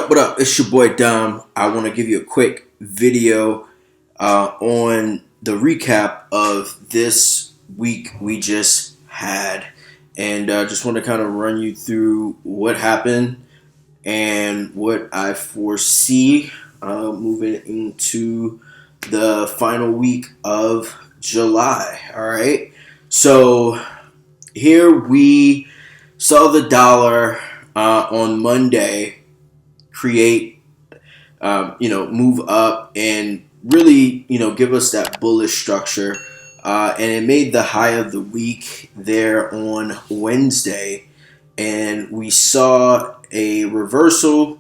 What up? It's your boy Dom. I want to give you a quick video on the recap of this week we just had. And just want to kind of run you through what happened and what I foresee moving into the final week of July. All right. So here we saw the dollar on Monday create, move up and really, give us that bullish structure. And it made the high of the week there on Wednesday. And we saw a reversal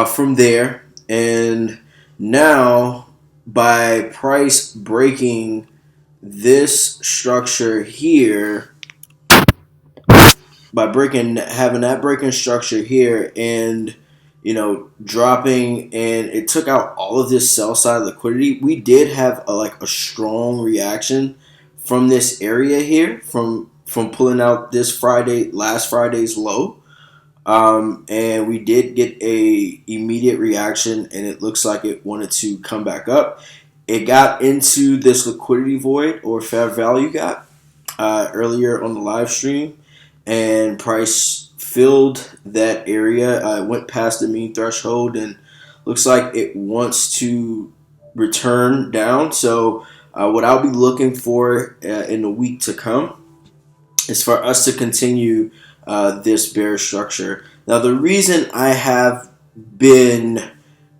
from there. And now, by price breaking this structure here, having that breaking structure here and dropping, and it took out all of this sell side liquidity. We did have a strong reaction from this area here, from pulling out this last Friday's low, and we did get a immediate reaction, and it looks like it wanted to come back up. It got into this liquidity void or fair value gap earlier on the live stream, and price filled that area. Went past the mean threshold and looks like it wants to return down. So what I'll be looking for in the week to come is for us to continue this bearish structure. Now, the reason I have been,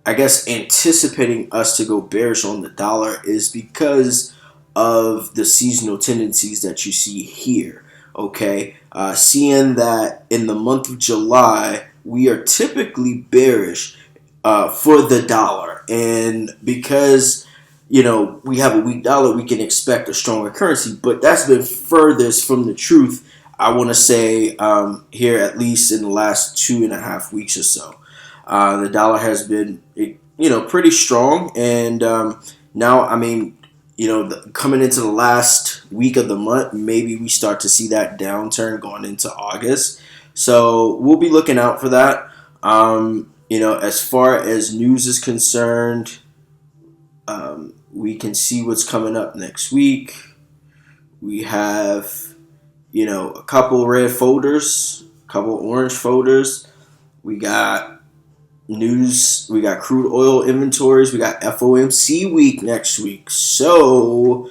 anticipating us to go bearish on the dollar is because of the seasonal tendencies that you see here. Okay, seeing that in the month of July, we are typically bearish for the dollar. And because, we have a weak dollar, we can expect a stronger currency. But that's been furthest from the truth, I want to say, here, at least in the last 2.5 weeks or so. The dollar has been, pretty strong. And now, coming into the last week of the month, maybe we start to see that downturn going into August. So we'll be looking out for that. As far as news is concerned, we can see what's coming up next week. We have, a couple red folders, a couple orange folders. We got news, we got crude oil inventories, we got FOMC week next week. So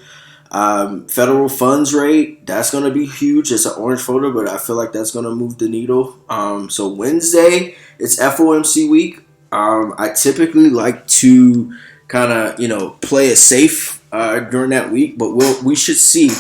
federal funds rate, that's going to be huge. It's an orange folder, but I feel like that's going to move the needle. So Wednesday, it's FOMC week. I typically like to kind of, play it safe during that week, but we should see.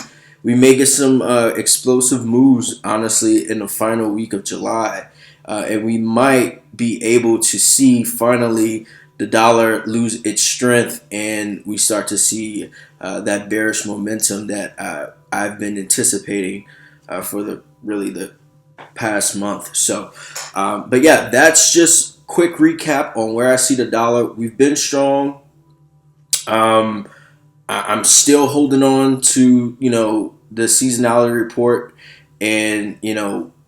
We may get some explosive moves, honestly, in the final week of July. And we might be able to see finally the dollar lose its strength, and we start to see that bearish momentum that I've been anticipating for the past month. So, but yeah, that's just quick recap on where I see the dollar. We've been strong. I'm still holding on to the seasonality report, and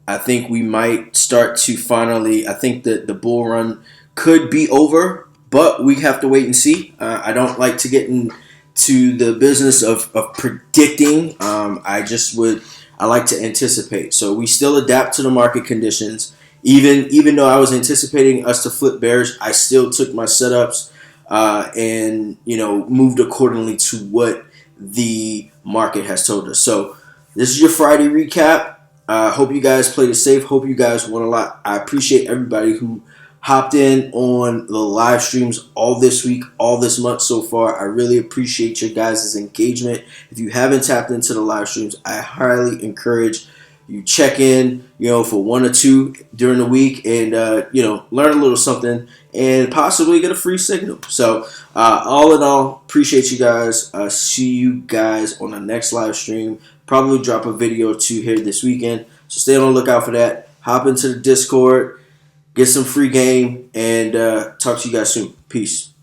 I think we might start to finally, I think that the bull run could be over, but we have to wait and see. I don't like to get into the business of predicting. I like to anticipate. So we still adapt to the market conditions. Even though I was anticipating us to flip bearish, I still took my setups and moved accordingly to what the market has told us. So this is your Friday recap. Hope you guys played it safe. Hope you guys won a lot. I appreciate everybody who hopped in on the live streams all this week, all this month so far. I really appreciate your guys' engagement. If you haven't tapped into the live streams, I highly encourage you check in, for 1 or 2 during the week and, learn a little something and possibly get a free signal. So, all in all, appreciate you guys. See you guys on the next live stream. Probably drop a video or 2 here this weekend. So stay on the lookout for that. Hop into the Discord, get some free game, and talk to you guys soon. Peace.